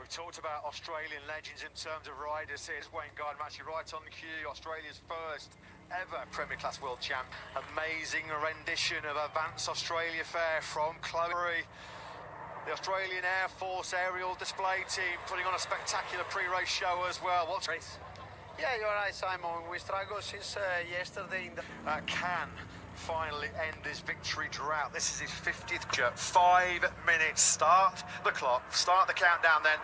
We talked about Australian legends in terms of riders. Here's Wayne Gardner, actually right on cue. Australia's first ever Premier Class World Champ. Amazing rendition of Advance Australia Fair from Chloe. The Australian Air Force aerial display team putting on a spectacular pre-race show as well. What's race? Yeah, you're right, Simon. We struggled since yesterday. Can finally end this victory drought. This is his 50th. 5 minutes. Start the clock. Start the countdown then.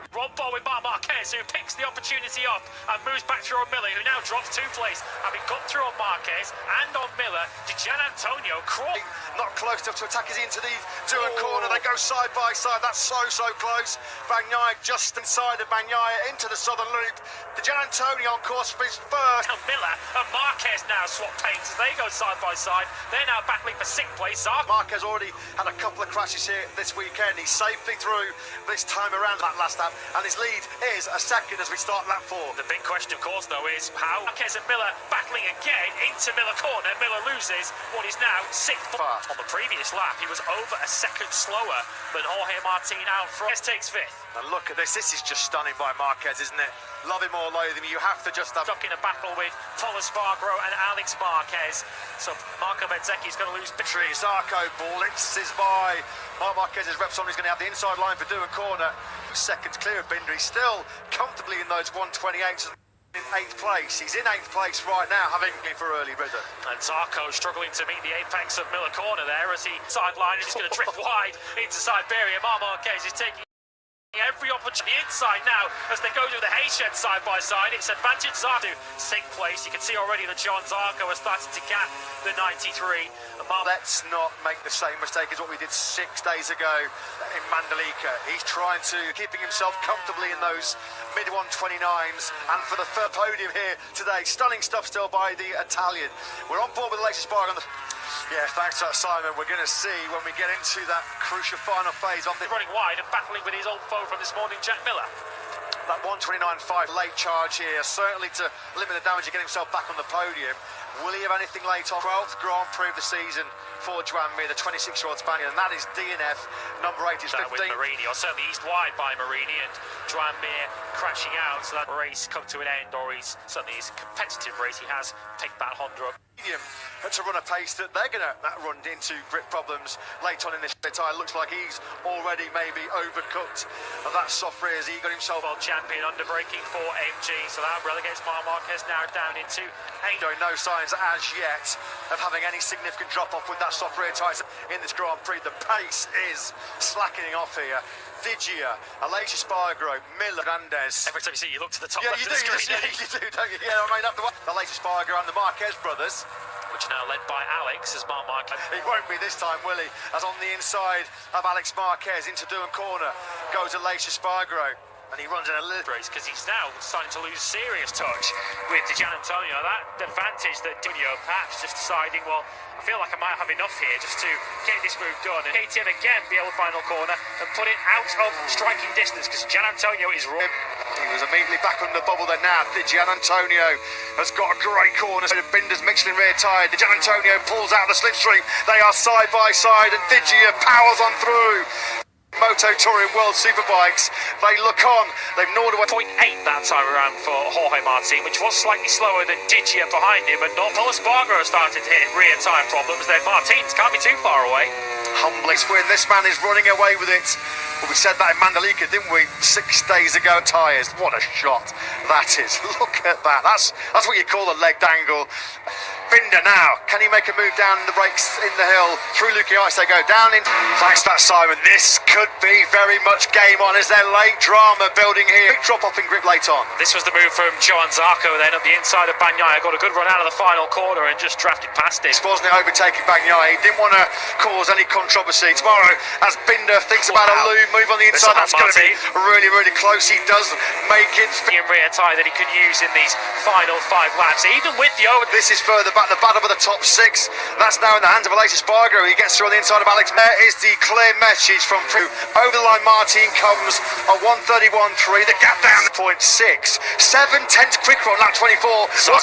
Rob Ball with Marc Marquez, who picks the opportunity up and moves back through on Miller, who now drops 2 places, having got through on Marquez and on Miller. Gian Antonio crawling. Not close enough to attack his into the Duan corner. They go side by side. That's so close. Bagnaia just inside of Bagnaia into the southern loop. Gian Antonio on course for his first. And Miller and Marquez now swap paints as they go side by side. They're now battling for 6th place. Marquez already had a couple of crashes here this weekend. He's safely through this time around that last lap, and his lead is a second as we start lap 4. The big question, of course, though, is how Marquez and Miller battling again into Miller corner. Miller loses what is now 6th. On the previous lap, he was over a second slower than Jorge Martin out front. Takes 5th. And look at this. This is just stunning by Marquez, isn't it? Love him or loathe him, you have to just have... Stuck in a battle with Paul Espargaro and Alex Marquez. So Marco Bezzecchi's going to lose victory. Zarco blitzes by. Marc Marquez's reps on. He's going to have the inside line for Duan corner. Seconds clear of Binder. He's still comfortably in those 128s. In 8th place. He's in 8th place right now, having for early rhythm. And Zarco struggling to meet the apex of Miller corner there as he sideline is going to drift wide into Siberia. Marc Marquez is taking every opportunity inside now as they go to the hay shed side by side. It's advantage Zarco 6th place. You can see already that John Zarco has started to gap the 93. Let's not make the same mistake as what we did 6 days ago in Mandalika. He's trying to keeping himself comfortably in those mid 129s, and for the third podium here today. Stunning stuff still by the Italian. We're on board with Alex Espargaro on the... Yeah, thanks to Simon. We're going to see when we get into that crucial final phase of the... Running wide and battling with his old foe from this morning, Jack Miller. That 129.5 late charge here, certainly to limit the damage and get himself back on the podium. Will he have anything late on? 12th Grand Prix of the season for Joan Mir, the 26-year-old Spaniard, and that is DNF. Number 8 is 15. With Marini, or certainly east wide by Marini, and Joan Mir crashing out, so that race come to an end, or he's certainly his competitive race. He has picked that Honda up. To run a pace that they're going to run into grip problems late on in this tyre. Looks like he's already maybe overcooked of that soft rear as he got himself... World champion under braking for MG, so that relegates Marc Marquez now down into 8. Showing no signs as yet of having any significant drop-off with that soft rear tyres in this Grand Prix. The pace is slackening off here. Digia, Alex Espargaro, Miller, Hernandez. Every time you see you look to the top yeah, left of the screen. Yeah, you do, don't you? Yeah, I mean, Alex Espargaro and the Marquez brothers. Which are now led by Alex as Marc Marquez. He won't be this time, will he? As on the inside of Alex Marquez into Duan corner goes Alex Espargaro. And he runs in a little race because he's now starting to lose serious touch with Gian Antonio. That advantage that Dunio perhaps just deciding, well, I feel like I might have enough here just to get this move done. And KTM again be able to final corner and put it out of striking distance because Gian Antonio is running. He was immediately back under the bubble there now. Gian Antonio has got a great corner. Binder's Michelin rear tyre. Gian Antonio pulls out the slipstream. They are side by side and Digia powers on through. Moto Touring World Superbikes, they look on, they've gnawed away. 0.8 that time around for Jorge Martin, which was slightly slower than Digia behind him, and not Paul Espargaro started to hit rear tyre problems, then Martins can't be too far away. Humbling win, this man is running away with it. Well, we said that in Mandalika, didn't we? 6 days ago, tyres, what a shot that is. Look at that, that's what you call a leg dangle. Binder now, can he make a move down the brakes in the hill? Through Lucky Ice they go down in. Thanks to that, Simon. This could be very much game on. Is there late drama building here? Big drop off in grip late on. This was the move from Joan Zarco then at the inside of Bagnaia. Got a good run out of the final corner and just drafted past it. Wasn't it overtaking Bagnaia? He didn't want to cause any controversy. Tomorrow, as Binder thinks about a move on the inside, that's going to be really close. He does make it. In rear tyre that he could use in these final 5 laps, even with the over. This is further back, the battle for the top 6. That's now in the hands of Alex Espargaro. He gets through on the inside of Alex. There is the clear message from over the line. Martin comes a 1:31.3. The gap down to 0.6. 7/10 quicker on lap 24. So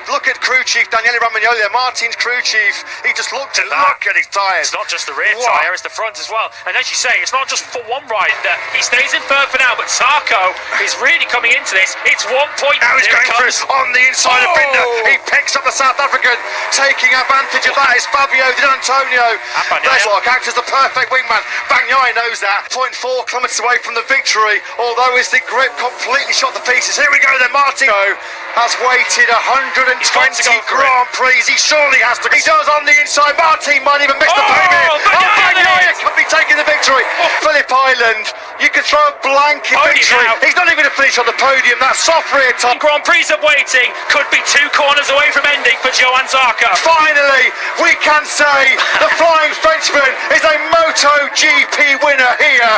Look at crew chief Daniele Romagnoli, Martin's crew chief. He just looked at his tyres. It's not just the rear tyre, it's the front as well. And as you say, it's not just for one rider. He stays in third for now, but Zarco is really coming into this. It's 1 point. Now he's going for it on the inside of Binder. He picks up the South African, taking advantage of that is Fabio Di Antonio. Deslock acts as the perfect wingman. Bagnaia knows that. 0.4 kilometres away from the victory, although his grip completely shot to pieces. Here we go then, Martin has waited 120 Grand Prix. He surely has to. He does on the inside. Martin might even miss the podium. Bagnaia could be taking the victory. Phillip Island, you could throw a blank in victory. He's not even going to finish on the podium. That soft rear tyre. Grand Prix of waiting could be 2 corners away from ending for Johann Zarco. Finally, we can say the Flying Frenchman is a MotoGP winner here.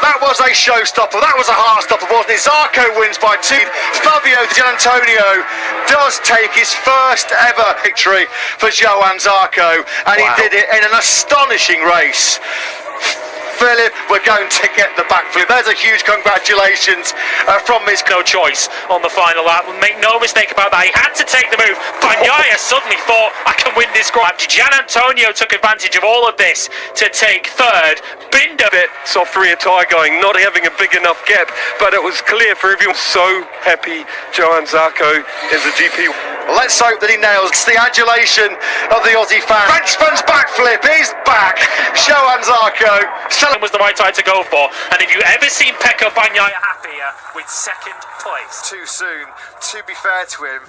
That was a showstopper. That was a heart-stopper, wasn't it? Zarco wins by 2. Fabio Di Antonio does take his first ever victory for Johann Zarco, and he did it in an astonishing race. Philip, we're going to get the backflip. There's a huge congratulations from his... No choice on the final lap. Make no mistake about that. He had to take the move. Bagnaia suddenly thought, I can win this grab. Gian Antonio took advantage of all of this to take third. Binder... Soft rear tyre going, not having a big enough gap, but it was clear for everyone. So happy Johann Zarco is a GP. Let's hope that he nails the adulation of the Aussie fan. Frenchman's backflip is back. Johann Zarco was the right side to go for, and if you ever seen Pecco Bagnaia happier with second place. Too soon, to be fair to him.